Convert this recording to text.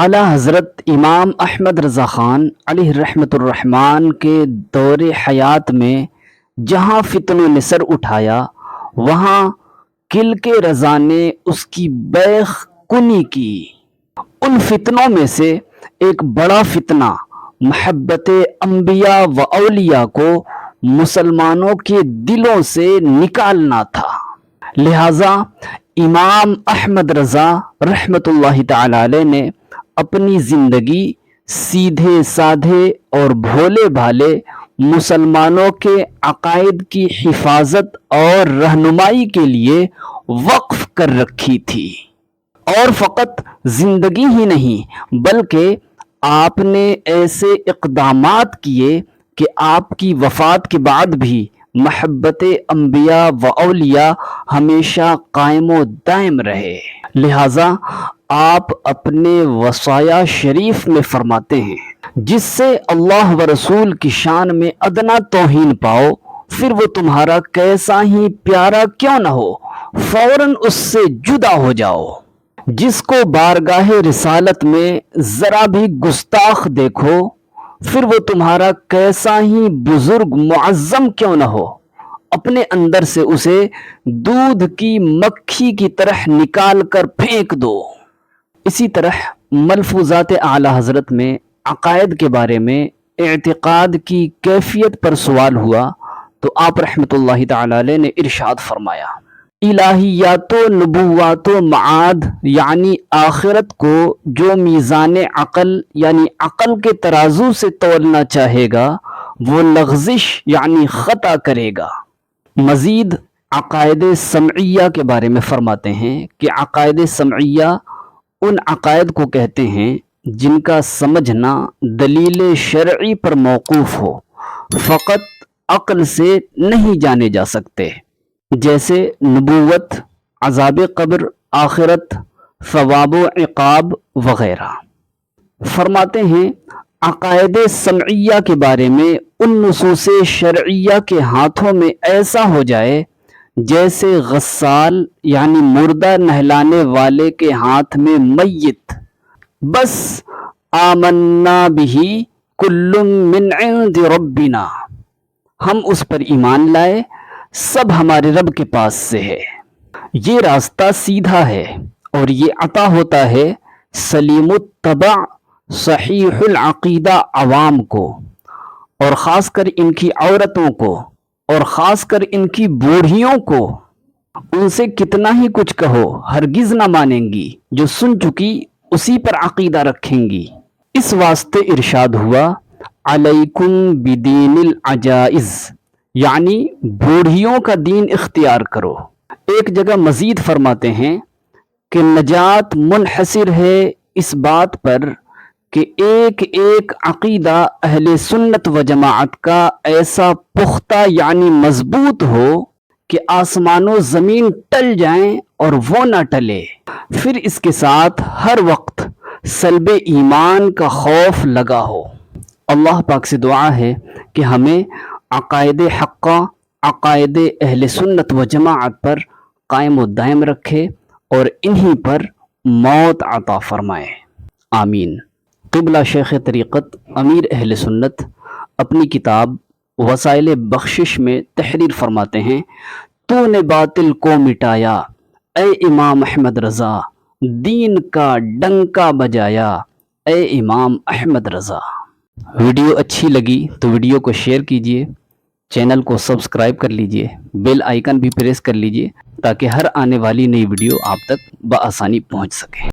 आला हज़रत इमाम अहमद रज़ा ख़ान अलैहि रहमतुर्रहमान के दौर हयात में जहाँ फितनों ने सर उठाया, वहाँ किल के रज़ा ने उसकी बैख कुनी की। उन फितनों में से एक बड़ा फितना महब्बत अंबिया व औलिया को मुसलमानों के दिलों से निकालना था। लिहाजा इमाम अहमद रज़ा रहमतुल्लाहि ताला अलैह ने अपनी ज़िंदगी सीधे साधे और भोले भाले मुसलमानों के अकायद की हिफाजत और रहनुमाई के लिए वक्फ कर रखी थी। और फ़कत ज़िंदगी ही नहीं बल्कि आपने ऐसे इक़दामात किए कि आपकी वफ़ात के बाद भी महब्बत अंबिया व औलिया हमेशा कायम व दायम रहे। लिहाजा आप अपने वसाया शरीफ में फरमाते हैं, जिससे अल्लाह व रसूल की शान में अदना तौहीन पाओ, फिर वो तुम्हारा कैसा ही प्यारा क्यों न हो, फौरन उससे जुदा हो जाओ। जिसको बारगाहे रिसालत में ज़रा भी गुस्ताख देखो, फिर वो तुम्हारा कैसा ही बुजुर्ग मुअज़्ज़म क्यों न हो, अपने अंदर से उसे दूध की मक्खी की तरह निकाल कर फेंक दो। इसी तरह मलफूज़ात आला हज़रत में अकायद के बारे में एतिक़ाद की कैफियत पर सवाल हुआ तो आप रहमतुल्लाहि ताला अलैह ने इरशाद फरमाया, इलाहियातो नबुव्वातो माद यानी आखिरत को जो मीज़ान अक़ल यानी अक़ल के तराजू से तोलना चाहेगा वो लग़ज़िश यानी ख़ता करेगा। मज़ीद अक़ायद समइया के बारे में फ़रमाते हैं कि अक़ायद समइया उन अक़ायद को कहते हैं जिनका समझना दलील शरई पर मौक़ूफ़ हो, फ़कत अक़ल से नहीं जाने जा सकते, जैसे नबूवत, अज़ाब क़ब्र, आखिरत, सवाब व इक़ाब वग़ैरह। फरमाते हैं अक़ायद समइया के बारे में उन नुसूस शरइया के हाथों में ऐसा हो जाए जैसे गस्साल यानी मुर्दा नहलाने वाले के हाथ में मय्यत, बस आमन्ना बिही कुल्लुम मिन इंदि रब्बिना, हम उस पर ईमान लाए, सब हमारे रब के पास से है। ये रास्ता सीधा है और ये अता होता है सलीमुत्तबा सहीहुल अक़ीदा अवाम को, और ख़ासकर इनकी औरतों को, और ख़ासकर इनकी बूढ़ियों को। उनसे कितना ही कुछ कहो हरगिज़ ना मानेंगी, जो सुन चुकी उसी पर अक़ीदा रखेंगी। इस वास्ते इरशाद हुआ, अलैकुम बिदीनिल अजाइज़ यानी बूढ़ियों का दीन इख्तियार करो। एक जगह मज़ीद फरमाते हैं कि नजात मुनहसिर है इस बात पर कि एक एक अक़ीदा अहले सुन्नत व जमाअत का ऐसा पुख्ता यानी मजबूत हो कि आसमानों ज़मीन टल जाएं और वो ना टले। फिर इसके साथ हर वक्त सल्बे ईमान का खौफ लगा हो। अल्लाह पाक से दुआ है कि हमें अक़ायद हक़्क़ा, अक़ायद अहले सुन्नत व जमाअत पर कायम व दायम रखे और इन्हीं पर मौत अता फरमाए। आमीन। क़िबला शेख तरीक़त अमीर अहले सुन्नत अपनी किताब वसाइल बख्शिश में तहरीर फरमाते हैं, तूने बातिल को मिटाया ए इमाम अहमद रज़ा, दीन का डंका बजाया ए इमाम अहमद रज़ा। वीडियो अच्छी लगी तो वीडियो को शेयर कीजिए, चैनल को सब्सक्राइब कर लीजिए, बेल आइकन भी प्रेस कर लीजिए ताकि हर आने वाली नई वीडियो आप तक बआसानी पहुंच सके।